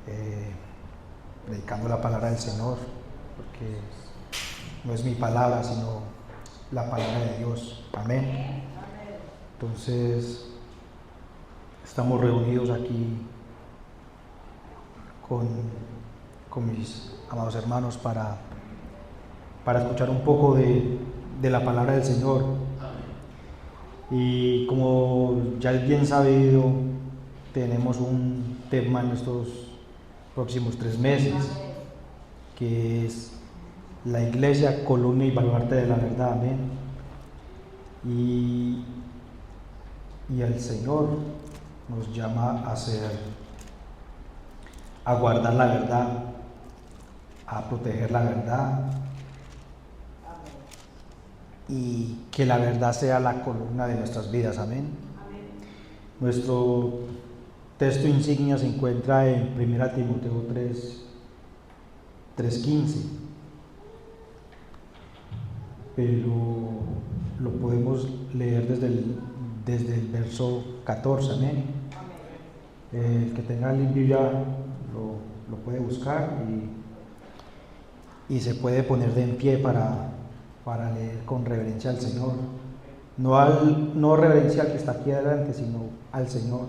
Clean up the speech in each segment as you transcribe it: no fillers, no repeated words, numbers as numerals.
eh, predicando la palabra del Señor, porque no es mi palabra, sino la palabra de Dios. Amén. Entonces, estamos reunidos aquí con mis amados hermanos para escuchar un poco de la palabra del Señor. Y como ya es bien sabido, tenemos un tema en estos próximos 3 meses, que es la iglesia, columna y baluarte de la verdad. Amén. Y el Señor nos llama a guardar la verdad, a proteger la verdad, y que la verdad sea la columna de nuestras vidas. Amén. Nuestro texto insignia se encuentra en 1 Timoteo 3:15, pero lo podemos leer desde el verso 14. Amén. El que tenga la Biblia lo puede buscar y se puede poner de en pie para leer con reverencia al Señor. No reverencia al que está aquí adelante, sino al Señor,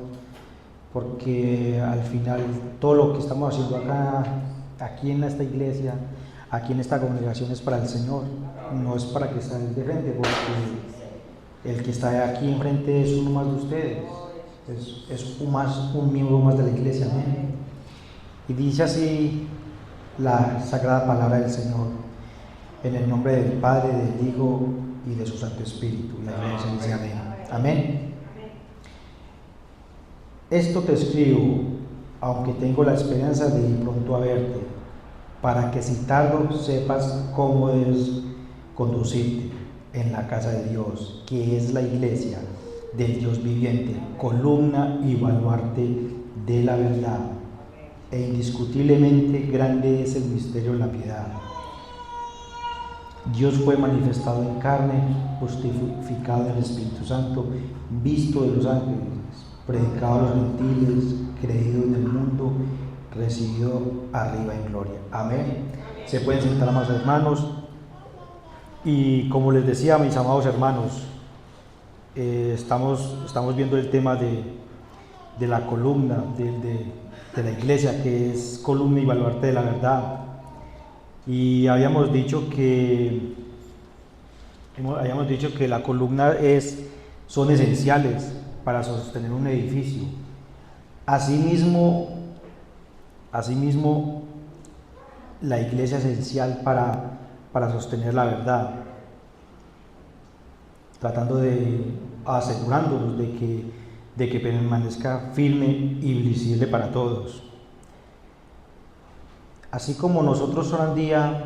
porque al final todo lo que estamos haciendo aquí en esta iglesia, aquí en esta congregación, es para el Señor, no es para que esté de frente, porque el que está aquí enfrente es uno más de ustedes, es un miembro más de la iglesia. Amén. Y dice así la sagrada palabra del Señor: en el nombre del Padre, del Hijo y de su Santo Espíritu. La iglesia dice amén. Amén. Esto te escribo, aunque tengo la esperanza de ir pronto a verte, para que si tardo sepas cómo debes conducirte en la casa de Dios, que es la iglesia del Dios viviente, columna y baluarte de la verdad. E indiscutiblemente grande es el misterio de la piedad. Dios fue manifestado en carne, justificado en el Espíritu Santo, visto de los ángeles, predicado a los gentiles, creído en el mundo, recibido arriba en gloria. Amén. Se pueden sentar, amados hermanos. Y como les decía, mis amados hermanos, estamos viendo el tema de la columna de la iglesia, que es columna y baluarte de la verdad. Y habíamos dicho que la columna son esenciales para sostener un edificio. Asimismo, la iglesia es esencial para sostener la verdad, asegurándonos de que permanezca firme y visible para todos. Así como nosotros hoy en día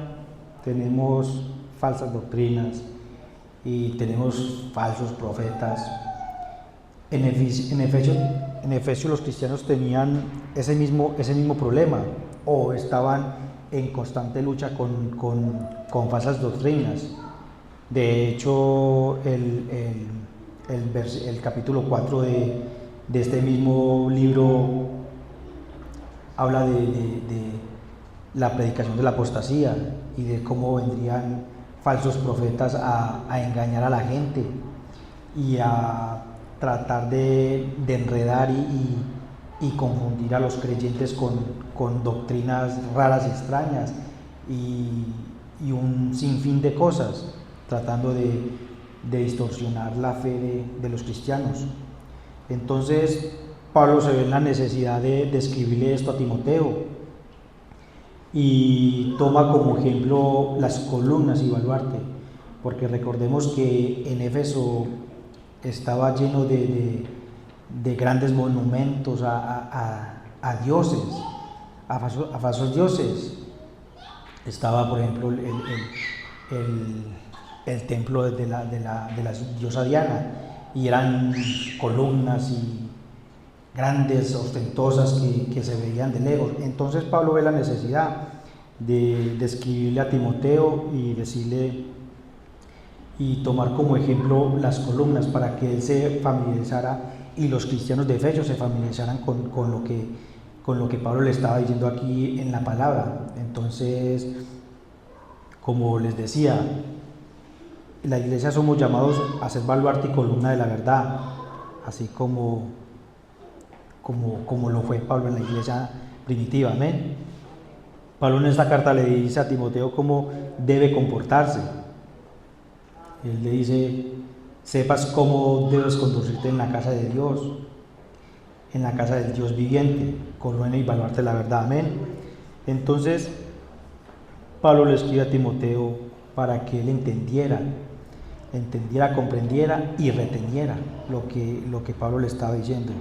tenemos falsas doctrinas y tenemos falsos profetas, en Efesios los cristianos tenían ese mismo problema, o estaban en constante lucha con falsas doctrinas. De hecho, el capítulo 4 de este mismo libro habla de la predicación de la apostasía y de cómo vendrían falsos profetas a engañar a la gente y a tratar de enredar y confundir a los creyentes con doctrinas raras y extrañas y un sinfín de cosas, tratando de distorsionar la fe de los cristianos. Entonces Pablo se ve en la necesidad de escribirle esto a Timoteo, y toma como ejemplo las columnas y baluarte, porque recordemos que en Éfeso estaba lleno de grandes monumentos a dioses, a falsos dioses. Estaba, por ejemplo, el templo de la diosa Diana, y eran columnas y grandes, ostentosas, que se veían de lejos. Entonces Pablo ve la necesidad de escribirle a Timoteo y decirle y tomar como ejemplo las columnas, para que él se familiarizara y los cristianos de Efesios se familiarizaran con con lo que Pablo le estaba diciendo aquí en la palabra. Entonces, como les decía, la iglesia somos llamados a ser baluarte y columna de la verdad, así como lo fue Pablo en la iglesia primitiva. Amén. Pablo en esta carta le dice a Timoteo cómo debe comportarse. Él le dice: sepas cómo debes conducirte en la casa de Dios, en la casa del Dios viviente, columna y baluarte de la verdad. Amén. Entonces, Pablo le escribe a Timoteo para que él entendiera, comprendiera y reteniera lo que Pablo le estaba diciendo.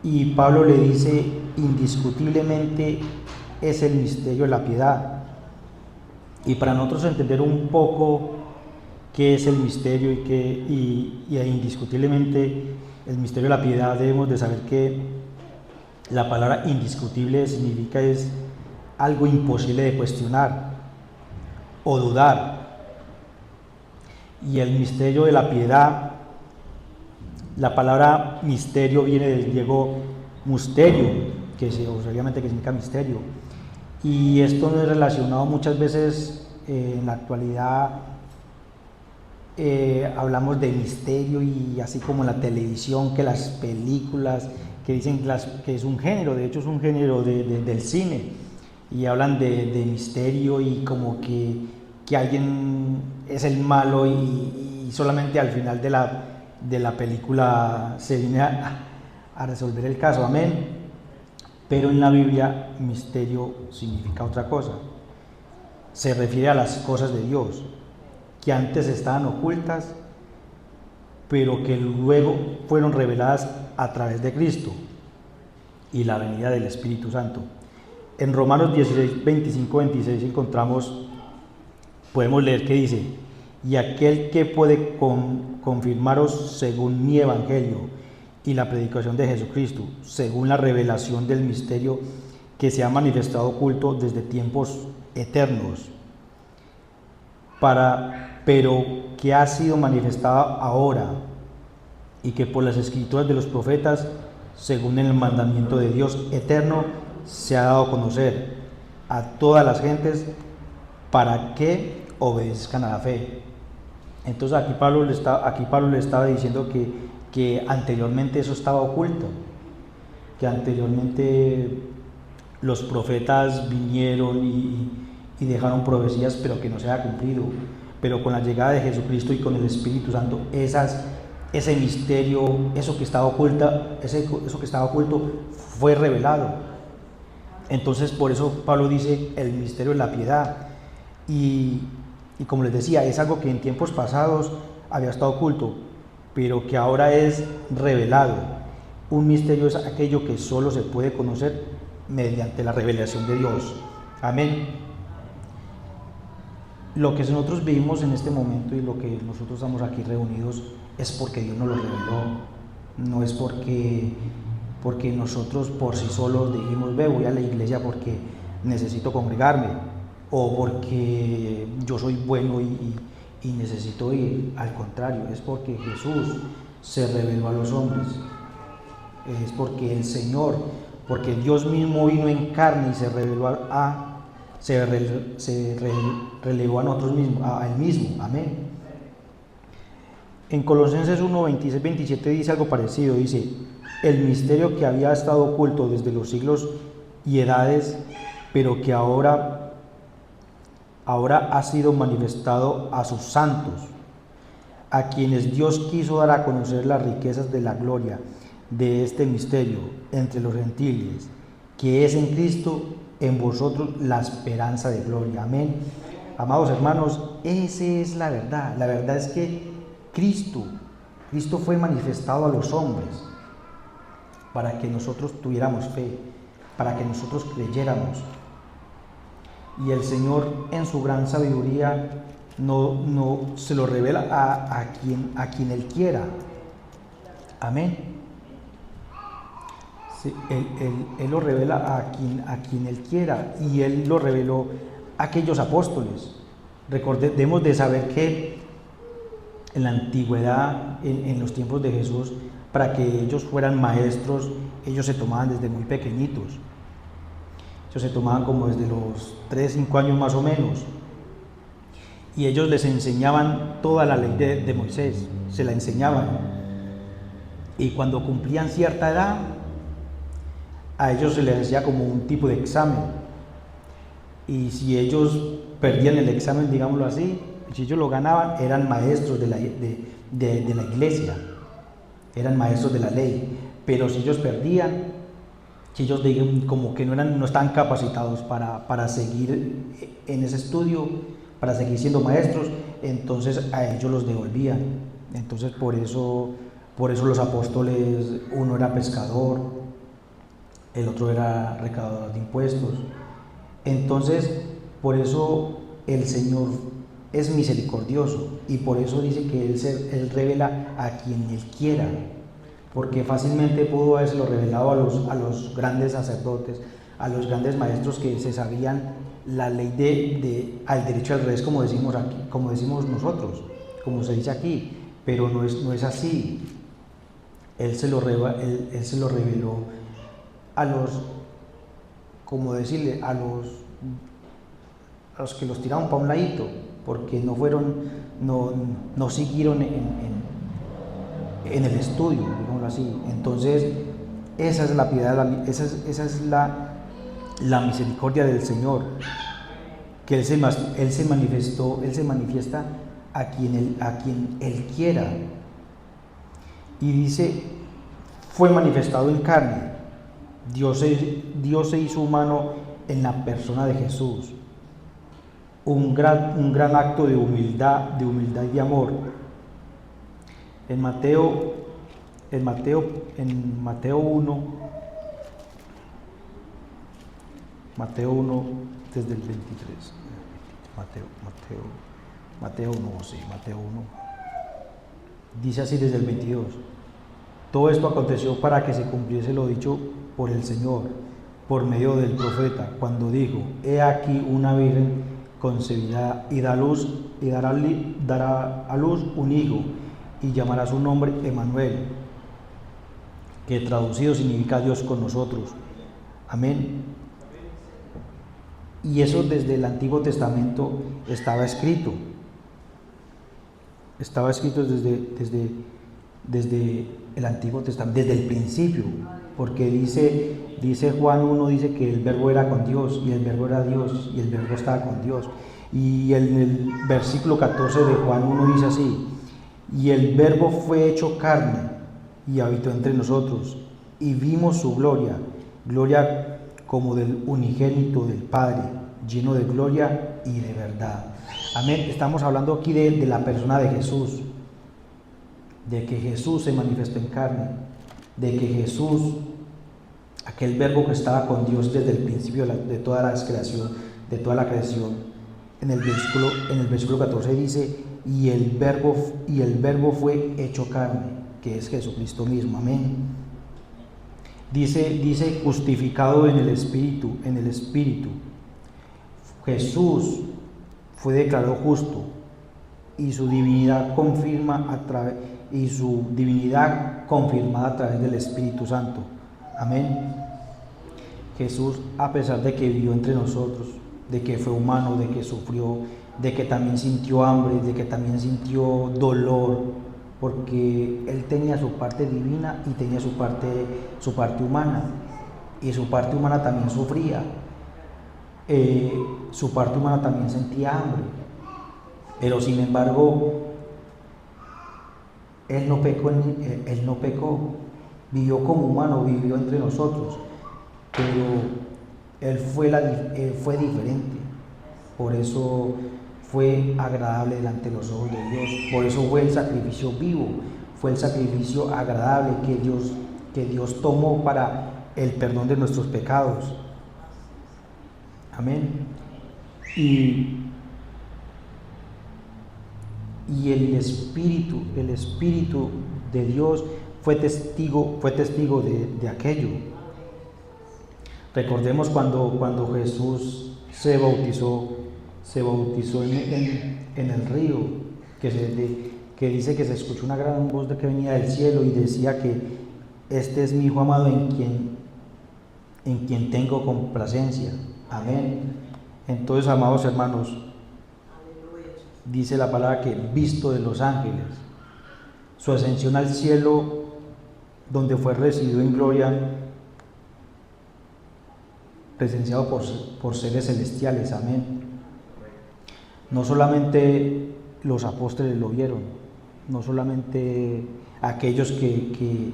Y Pablo le dice: indiscutiblemente es el misterio de la piedad. Y para nosotros entender un poco qué es el misterio y indiscutiblemente el misterio de la piedad, debemos de saber que la palabra indiscutible significa es algo imposible de cuestionar o dudar. Y el misterio de la piedad, la palabra misterio viene del griego musterio, que obviamente significa misterio. Y esto no es relacionado muchas veces en la actualidad. Hablamos de misterio y así como en la televisión, que las películas que dicen que es un género, de hecho es un género del cine, y hablan de misterio y como que alguien es el malo y solamente al final de la película se viene a resolver el caso. Amén. Pero en la Biblia misterio significa otra cosa, se refiere a las cosas de Dios que antes estaban ocultas, pero que luego fueron reveladas a través de Cristo y la venida del Espíritu Santo. En Romanos 16, 25, 26 podemos leer que dice: y aquel que puede confirmaros según mi evangelio y la predicación de Jesucristo, según la revelación del misterio que se ha manifestado oculto desde tiempos eternos, pero que ha sido manifestada ahora, y que por las escrituras de los profetas, según el mandamiento de Dios eterno, se ha dado a conocer a todas las gentes para que obedezcan a la fe. Entonces aquí Pablo le estaba diciendo que anteriormente eso estaba oculto, que anteriormente los profetas vinieron y dejaron profecías, pero que no se ha cumplido. Pero con la llegada de Jesucristo y con el Espíritu Santo, ese misterio, eso que estaba oculto fue revelado. Entonces, por eso Pablo dice el misterio de la piedad. Y como les decía, es algo que en tiempos pasados había estado oculto, pero que ahora es revelado. Un misterio es aquello que solo se puede conocer mediante la revelación de Dios. Amén. Lo que nosotros vivimos en este momento y lo que nosotros estamos aquí reunidos es porque Dios nos lo reveló. No es porque nosotros por sí solos dijimos: voy a la iglesia porque necesito congregarme, o porque yo soy bueno y necesito ir. Al contrario, es porque Jesús se reveló a los hombres. Es porque el Señor, porque Dios mismo vino en carne y se reveló relevó a nosotros mismos, a Él mismo. Amén. En Colosenses 1, 26, 27 dice algo parecido. Dice: el misterio que había estado oculto desde los siglos y edades, pero que ahora ha sido manifestado a sus santos, a quienes Dios quiso dar a conocer las riquezas de la gloria de este misterio entre los gentiles, que es en Cristo, en vosotros la esperanza de gloria. Amén. Amados hermanos, esa es la verdad. La verdad es que Cristo fue manifestado a los hombres para que nosotros tuviéramos fe, para que nosotros creyéramos. Y el Señor, en su gran sabiduría, no se lo revela a quien Él quiera. Amén. Sí, él lo revela a quien Él quiera, y Él lo reveló a aquellos apóstoles. Debemos de saber que en la antigüedad, en los tiempos de Jesús, para que ellos fueran maestros, ellos se tomaban desde muy pequeñitos. Ellos se tomaban como desde los 3, 5 años más o menos. Y ellos les enseñaban toda la ley de Moisés, se la enseñaban. Y cuando cumplían cierta edad, a ellos se les hacía como un tipo de examen. Y si ellos perdían el examen, digámoslo así, si ellos lo ganaban, eran maestros de la iglesia, eran maestros de la ley. Pero si ellos perdían, si ellos como que no estaban capacitados para seguir en ese estudio, para seguir siendo maestros, entonces a ellos los devolvían. Entonces por eso los apóstoles, uno era pescador, el otro era recaudador de impuestos. Entonces por eso el Señor es misericordioso y por eso dice que Él revela a quien Él quiera, porque fácilmente pudo habérselo revelado a los grandes sacerdotes, a los grandes maestros que se sabían la ley al derecho al revés, como decimos aquí, como decimos nosotros, como se dice aquí, pero no es así. Él se lo reveló a los, como decirle, a los que los tiraron para un ladito, porque no siguieron en el estudio, digámoslo así. Entonces, esa es la piedad, esa es la misericordia del Señor, que Él se manifiesta a quien Él quiera. Y dice, fue manifestado en carne. Dios se hizo humano en la persona de Jesús. Un gran acto de humildad y de amor. En Mateo 1, desde el 23. Mateo 1, dice así desde el 22. Todo esto aconteció para que se cumpliese lo dicho por el Señor, por medio del profeta, cuando dijo: he aquí una virgen concebirá y dará a luz un hijo, y llamará su nombre Emmanuel, que traducido significa Dios con nosotros. Amén. Y eso desde el Antiguo Testamento estaba escrito. Estaba escrito desde el Antiguo Testamento, desde el principio, porque dice Juan 1, dice que el verbo era con Dios, y el verbo era Dios, y el verbo estaba con Dios. Y en el versículo 14 de Juan 1 dice así: y el verbo fue hecho carne, y habitó entre nosotros, y vimos su gloria como del unigénito del Padre, lleno de gloria y de verdad. Amén. Estamos hablando aquí de la persona de Jesús, de que Jesús se manifestó en carne, de que Jesús, aquel verbo que estaba con Dios desde el principio de toda la creación, en el versículo 14 dice: y el verbo fue hecho carne, que es Jesucristo mismo. Amén. Dice justificado en el Espíritu. Jesús fue declarado justo, y su divinidad confirmada a través del Espíritu Santo. Amén. Jesús, a pesar de que vivió entre nosotros, de que fue humano, de que sufrió, de que también sintió hambre, de que también sintió dolor, porque Él tenía su parte divina y tenía su parte humana, y su parte humana también sufría, su parte humana también sentía hambre, pero sin embargo Él no pecó, vivió como humano, vivió entre nosotros, pero Él fue diferente. Por eso fue agradable delante de los ojos de Dios. Por eso fue el sacrificio vivo, fue el sacrificio agradable que Dios tomó para el perdón de nuestros pecados. Amén. Y el Espíritu de Dios fue testigo de aquello. Recordemos cuando Jesús se bautizó en el río, que que dice que se escuchó una gran voz de que venía del cielo y decía que este es mi Hijo amado en quien tengo complacencia. Amén. Entonces, amados hermanos, dice la palabra que visto de los ángeles, su ascensión al cielo, donde fue recibido en gloria, presenciado por seres celestiales. Amén. No solamente los apóstoles lo vieron, no solamente aquellos que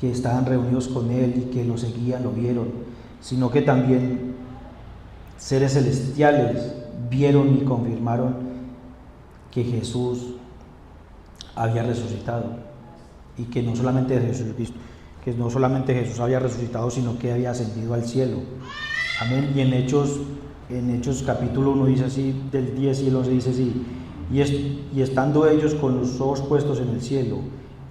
estaban reunidos con él y que lo seguían lo vieron, sino que también seres celestiales vieron y confirmaron que Jesús había resucitado, y que no solamente Jesús había resucitado, sino que había ascendido al cielo. Amén. Y en Hechos capítulo 1 dice así, del 10 y el 11 dice así: y estando ellos con los ojos puestos en el cielo,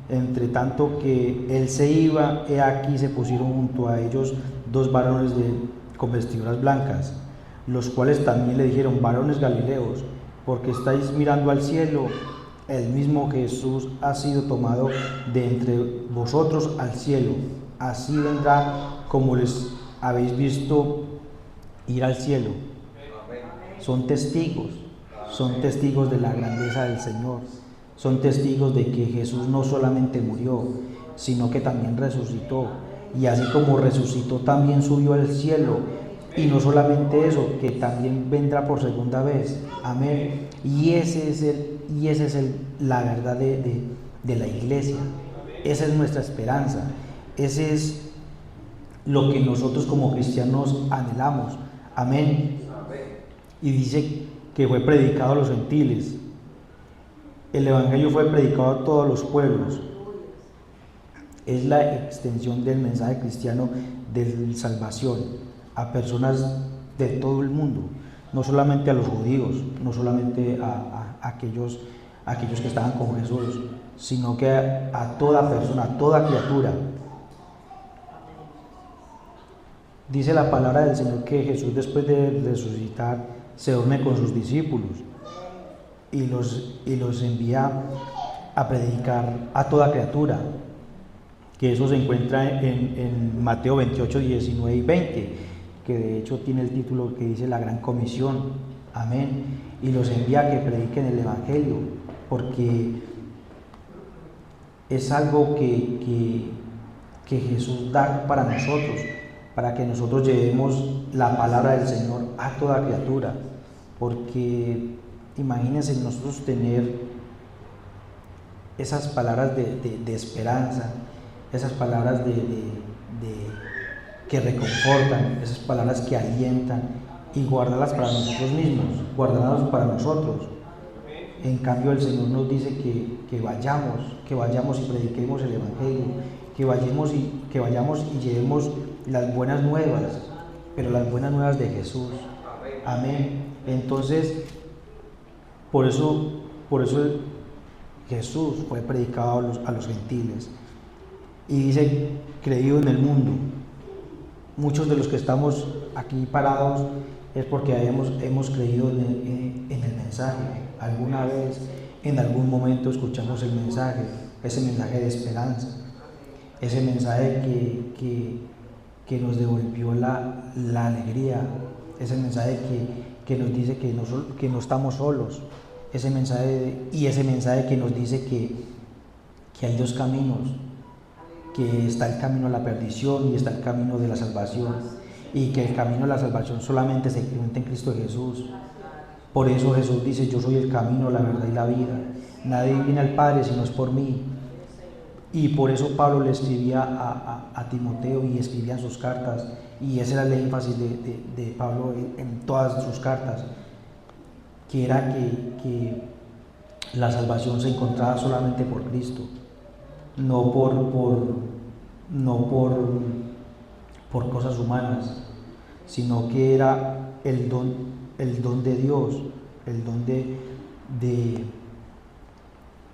entre tanto que él se iba, he aquí se pusieron junto a ellos dos varones con vestiduras blancas, los cuales también le dijeron: varones galileos, porque estáis mirando al cielo, el mismo Jesús ha sido tomado de entre vosotros al cielo, así vendrá como les habéis visto ir al cielo. Son testigos de la grandeza del Señor, son testigos de que Jesús no solamente murió, sino que también resucitó, y así como resucitó también subió al cielo, y no solamente eso, que también vendrá por segunda vez. Amén. Y ese es la verdad de la iglesia. Esa es nuestra esperanza, ese es lo que nosotros como cristianos anhelamos. Amén. Y dice que fue predicado a los gentiles. El evangelio fue predicado a todos los pueblos. Es la extensión del mensaje cristiano de salvación a personas de todo el mundo, no solamente a los judíos, no solamente a aquellos que estaban con Jesús, sino que a toda persona, a toda criatura. Dice la palabra del Señor que Jesús, después de resucitar, se une con sus discípulos y los envía a predicar a toda criatura, que eso se encuentra en Mateo 28, 19 y 20, que de hecho tiene el título que dice la Gran Comisión. Amén. Y los envía a que prediquen el Evangelio, porque es algo que Jesús da para nosotros, para que nosotros llevemos la palabra del Señor a toda criatura. Porque imagínense nosotros tener esas palabras de esperanza, esas palabras que reconfortan, esas palabras que alientan, y guardarlas para nosotros mismos, guardarlas para nosotros. En cambio, el Señor nos dice que vayamos y prediquemos el Evangelio, que vayamos y llevemos las buenas nuevas, pero las buenas nuevas de Jesús. Amén. Entonces, por eso Jesús fue predicado a los gentiles, y dice: creído en el mundo. Muchos de los que estamos aquí parados es porque hemos creído en el mensaje. Alguna vez, en algún momento, escuchamos el mensaje, ese mensaje de esperanza, ese mensaje que nos devolvió la alegría, ese mensaje que nos dice que no estamos solos, ese mensaje que nos dice que hay dos caminos, que está el camino a la perdición y está el camino de la salvación, y que el camino a la salvación solamente se encuentra en Cristo Jesús. Por eso Jesús dice: yo soy el camino, la verdad y la vida, nadie viene al Padre si no es por mí. Y por eso Pablo le escribía a Timoteo, y escribía en sus cartas, y ese era el énfasis de Pablo en todas sus cartas, que era que la salvación se encontraba solamente por Cristo, no por cosas humanas, sino que era el don de Dios, el don de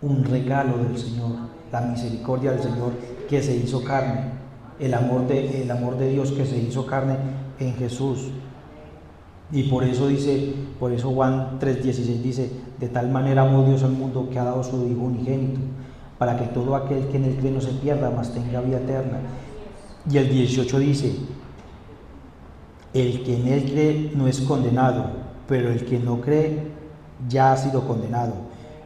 un regalo del Señor, la misericordia del Señor que se hizo carne, el amor de Dios que se hizo carne en Jesús. Y por eso dice, por eso Juan 3:16 dice, de tal manera amó Dios al mundo que ha dado su Hijo unigénito, para que todo aquel que en él cree no se pierda, mas tenga vida eterna. Y el 18 dice, el que en él cree no es condenado, pero el que no cree ya ha sido condenado,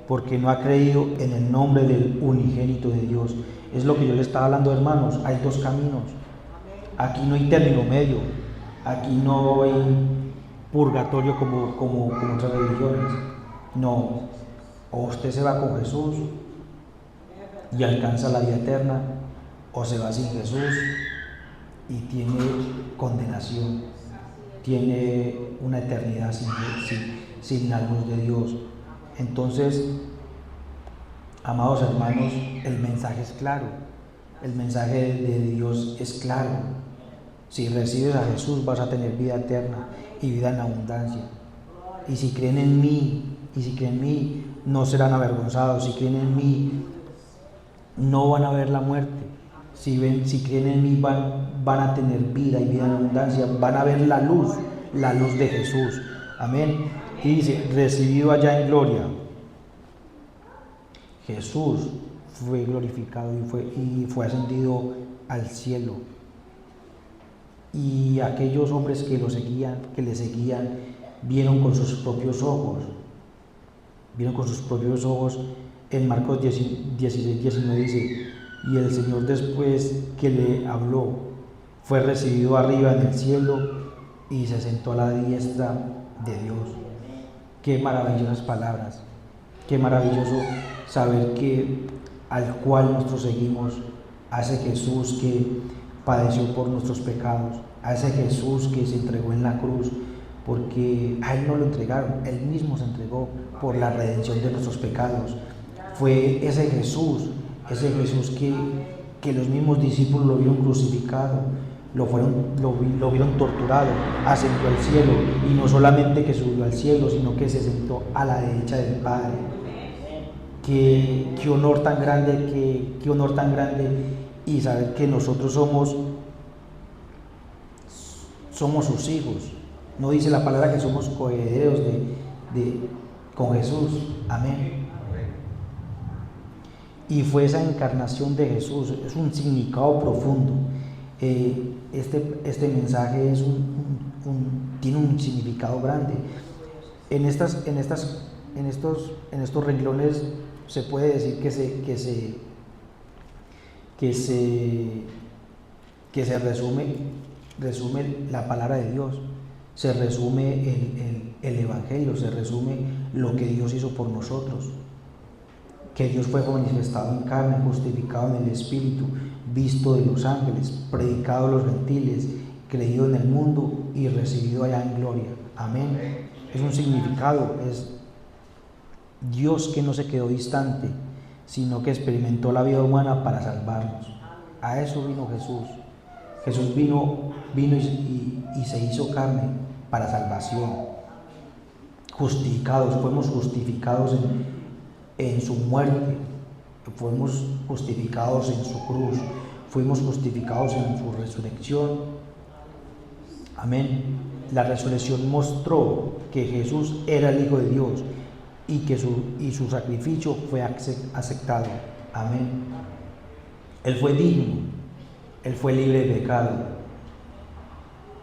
porque no ha creído en el nombre del unigénito de Dios. Es lo que yo le estaba hablando, hermanos, hay dos caminos. Aquí no hay término medio, aquí no hay purgatorio como otras religiones. No, o usted se va con Jesús y alcanza la vida eterna, o se va sin Jesús y tiene condenación, tiene una eternidad sin la luz de Dios. Entonces, amados hermanos, el mensaje es claro, el mensaje de Dios es claro. Si recibes a Jesús vas a tener vida eterna y vida en abundancia. Y si creen en mí, no serán avergonzados. Si creen en mí, no van a ver la muerte. Si creen en mí, van a tener vida y vida en abundancia. Van a ver la luz de Jesús. Amén. Y dice, recibido allá en gloria. Jesús fue glorificado y fue ascendido al cielo. Y aquellos hombres que le seguían, vieron con sus propios ojos. En Marcos 16:19 dice, y el Señor, después que le habló, fue recibido arriba en el cielo y se sentó a la diestra de Dios. Qué maravillosas palabras, qué maravilloso saber que al cual nosotros seguimos, a ese Jesús que padeció por nuestros pecados, a ese Jesús que se entregó en la cruz, porque a Él no lo entregaron, Él mismo se entregó por la redención de nuestros pecados. Fue ese Jesús que los mismos discípulos lo vieron crucificado, lo vieron torturado, ascendió al cielo, y no solamente que subió al cielo, sino que se sentó a la derecha del Padre. Qué honor tan grande, qué honor tan grande, y saber que nosotros somos sus hijos. No dice la palabra que somos coherederos con Jesús. Amén. Y fue esa encarnación de Jesús, es un significado profundo. Este mensaje tiene un significado grande. En estos renglones se puede decir que se resume la palabra de Dios, se resume el Evangelio, se resume lo que Dios hizo por nosotros, que Dios fue manifestado en carne, justificado en el Espíritu, visto de los ángeles, predicado a los gentiles, creído en el mundo y recibido allá en gloria. Amén. Es un significado, es Dios que no se quedó distante, sino que experimentó la vida humana para salvarnos. A eso vino Jesús. Jesús vino y se hizo carne para salvación. Fuimos justificados en su muerte, fuimos justificados en su cruz, fuimos justificados en su resurrección. Amén. La resurrección mostró que Jesús era el Hijo de Dios y su sacrificio fue aceptado. Amén. Él fue digno, Él fue libre de pecado,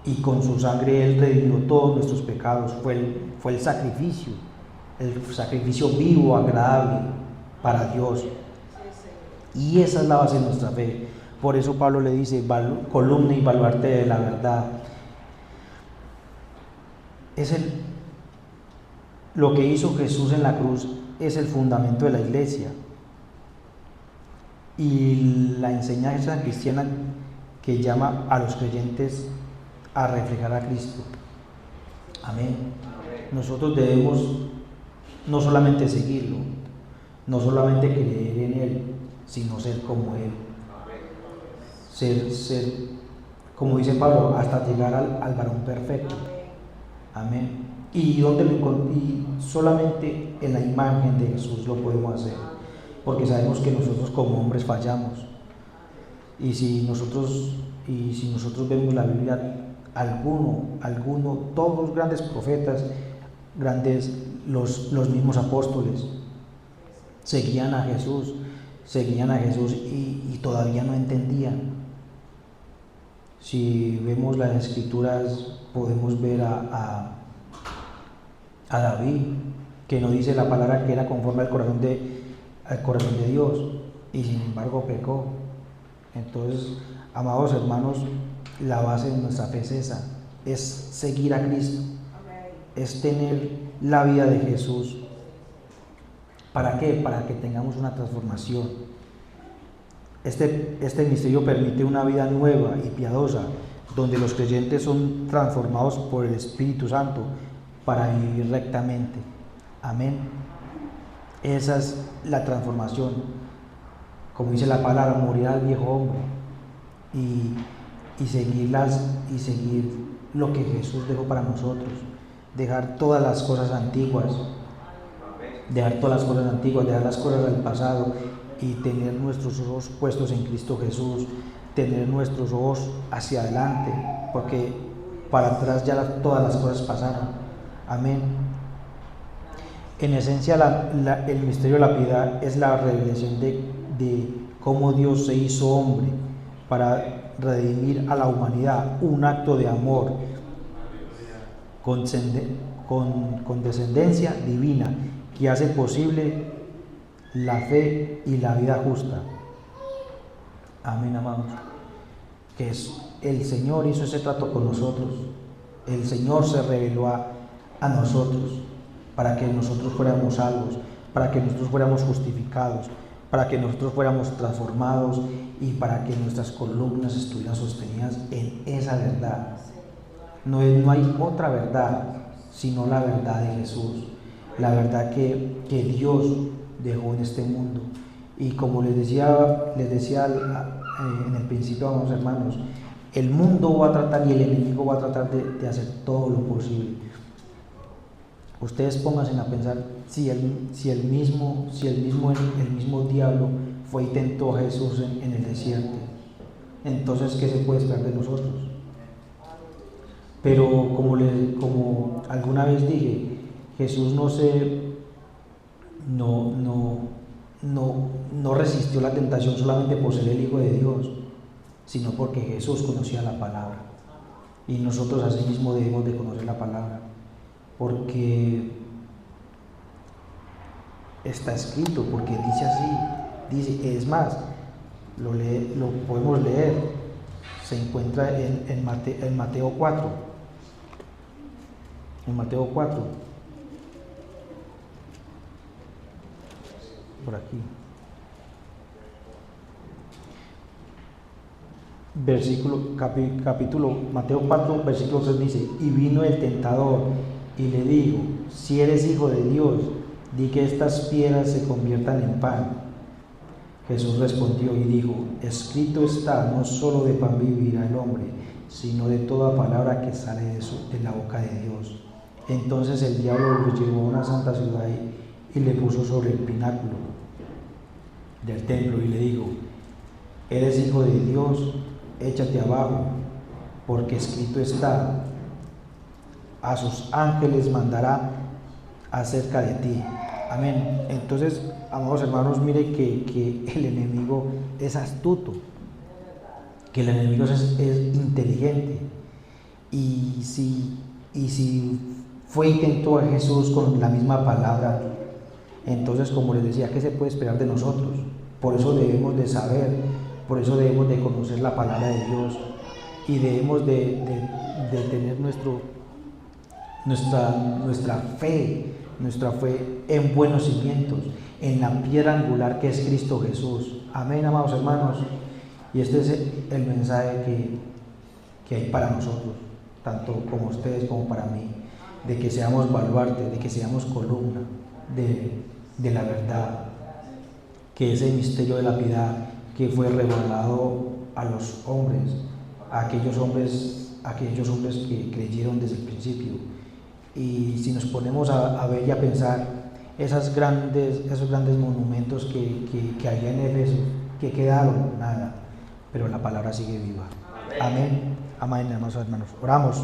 y con su sangre Él redimió todos nuestros pecados. Fue el sacrificio vivo, agradable para Dios. Y esa es la base de nuestra fe. Por eso Pablo le dice, columna y baluarte de la verdad. Lo que hizo Jesús en la cruz es el fundamento de la iglesia. Y la enseñanza cristiana que llama a los creyentes a reflejar a Cristo. Amén. Nosotros debemos no solamente seguirlo, no solamente creer en Él, sino ser como Él. Ser, como dice Pablo, hasta llegar al varón perfecto. Amén. Y solamente en la imagen de Jesús lo podemos hacer, porque sabemos que nosotros como hombres fallamos. Y si nosotros vemos la Biblia todos los grandes profetas, los mismos apóstoles, seguían a Jesús y todavía no entendían. Si vemos las escrituras, podemos ver a David, que no dice la palabra que era conforme al corazón de Dios, y sin embargo pecó. Entonces, amados hermanos, la base de nuestra fe es esa, es seguir a Cristo, es tener la vida de Jesús. ¿Para qué? Para que tengamos una transformación. Este misterio permite una vida nueva y piadosa, donde los creyentes son transformados por el Espíritu Santo para vivir rectamente. Amén. Esa es la transformación. Como dice la palabra, morir al viejo hombre y seguir lo que Jesús dejó para nosotros. Dejar todas las cosas antiguas, dejar las cosas del pasado y tener nuestros ojos puestos en Cristo Jesús, tener nuestros ojos hacia adelante, porque para atrás ya todas las cosas pasaron. Amén. En esencia, el misterio de la piedad es la revelación de cómo Dios se hizo hombre para redimir a la humanidad, un acto de amor con descendencia divina que hace posible la fe y la vida justa. Amén, amados. Que el Señor hizo ese trato con nosotros. El Señor se reveló a nosotros para que nosotros fuéramos salvos, para que nosotros fuéramos justificados, para que nosotros fuéramos transformados y para que nuestras columnas estuvieran sostenidas en esa verdad. No hay otra verdad sino la verdad de Jesús, la verdad que Dios dejó en este mundo. Y como les decía en el principio, vamos hermanos, el mundo va a tratar y el enemigo va a tratar de hacer todo lo posible. Ustedes pónganse a pensar si el mismo diablo fue y tentó a Jesús en el desierto. Entonces, ¿qué se puede esperar de nosotros? Pero como alguna vez dije, Jesús no resistió la tentación solamente por ser el Hijo de Dios, sino porque Jesús conocía la palabra. Y nosotros asimismo debemos de conocer la palabra, porque está escrito, porque dice así, es más, lo podemos leer, se encuentra en Mateo 4, por aquí, Mateo 4, versículo 3 dice: y vino el tentador y le dijo: si eres hijo de Dios, di que estas piedras se conviertan en pan. Jesús respondió y dijo: escrito está, no solo de pan vivirá el hombre, sino de toda palabra que sale de la boca de Dios. Entonces el diablo lo llevó a una santa ciudad y le puso sobre el pináculo del templo y le dijo: eres hijo de Dios, échate abajo, porque escrito está: a sus ángeles mandará acerca de ti. Amén. Entonces, amados hermanos, mire que el enemigo es astuto, que el enemigo es inteligente, y si fue y tentó a Jesús con la misma palabra, entonces, como les decía, ¿qué se puede esperar de nosotros? Por eso debemos de saber, por eso debemos de conocer la palabra de Dios, y debemos de tener nuestra fe en buenos cimientos, en la piedra angular que es Cristo Jesús. Amén, amados hermanos. Y este es el mensaje que hay para nosotros, tanto como ustedes como para mí, de que seamos baluarte, de que seamos columna de la verdad, que ese misterio de la piedad que fue revelado a los hombres, a aquellos hombres que creyeron desde el principio. Y si nos ponemos a ver y a pensar esos grandes monumentos que había en Éfeso, que quedaron, nada, pero la palabra sigue viva. Amén. Amén, amados hermanos. Oramos.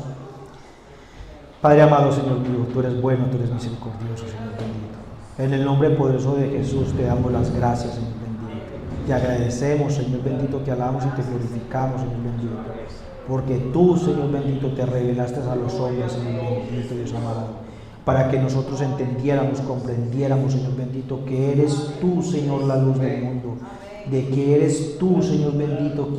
Padre amado, Señor mío, tú eres bueno, tú eres misericordioso, Señor bendito. En el nombre poderoso de Jesús te damos las gracias, Señor bendito. Te agradecemos, Señor bendito, te alabamos y te glorificamos, Señor bendito. Porque tú, Señor bendito, te revelaste a los hombres, Señor bendito, Dios amado, para que nosotros entendiéramos, comprendiéramos, Señor bendito, que eres tú, Señor, la luz del mundo, de que eres tú, Señor bendito,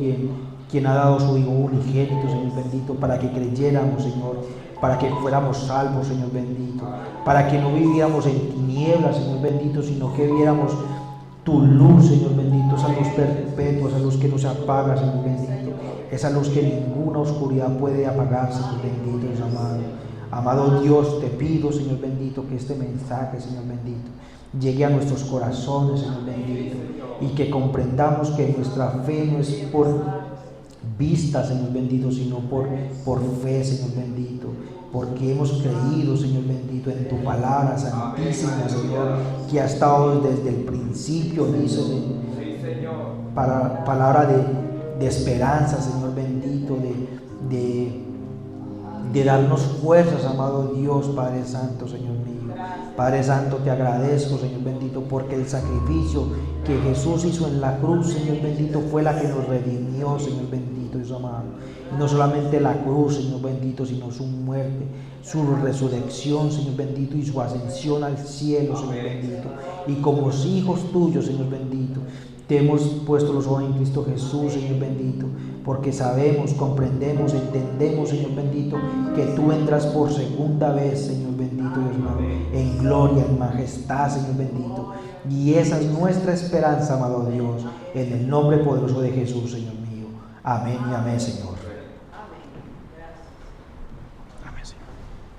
quien ha dado su Hijo unigénito, Señor bendito, para que creyéramos, Señor, para que fuéramos salvos, Señor bendito, para que no viviéramos en tinieblas, Señor bendito, sino que viéramos tu luz, Señor bendito, esa luz perpetua, esa luz que no se apaga, Señor bendito, esa luz que ninguna oscuridad puede apagar, Señor bendito, Dios amado. Amado Dios, te pido, Señor bendito, que este mensaje, Señor bendito, llegue a nuestros corazones, Señor bendito, y que comprendamos que nuestra fe no es por vista, Señor bendito, sino por fe, Señor bendito, porque hemos creído, Señor bendito, en tu palabra santísima, Señor, que ha estado desde el principio, dice, para palabra de esperanza, Señor bendito, de darnos fuerzas, amado Dios, Padre Santo, Señor mío. Padre Santo, te agradezco, Señor bendito, porque el sacrificio que Jesús hizo en la cruz, Señor bendito, fue la que nos redimió, Señor bendito, Dios amado. Y no solamente la cruz, Señor bendito, sino su muerte, su resurrección, Señor bendito, y su ascensión al cielo, Señor bendito. Y como hijos tuyos, Señor bendito, te hemos puesto los ojos en Cristo Jesús, Señor bendito, porque sabemos, comprendemos, entendemos, Señor bendito, que tú vendrás por segunda vez, Señor bendito, Dios mío, en gloria, en majestad, Señor bendito. Y esa es nuestra esperanza, amado Dios, en el nombre poderoso de Jesús, Señor mío. Amén y amén, Señor.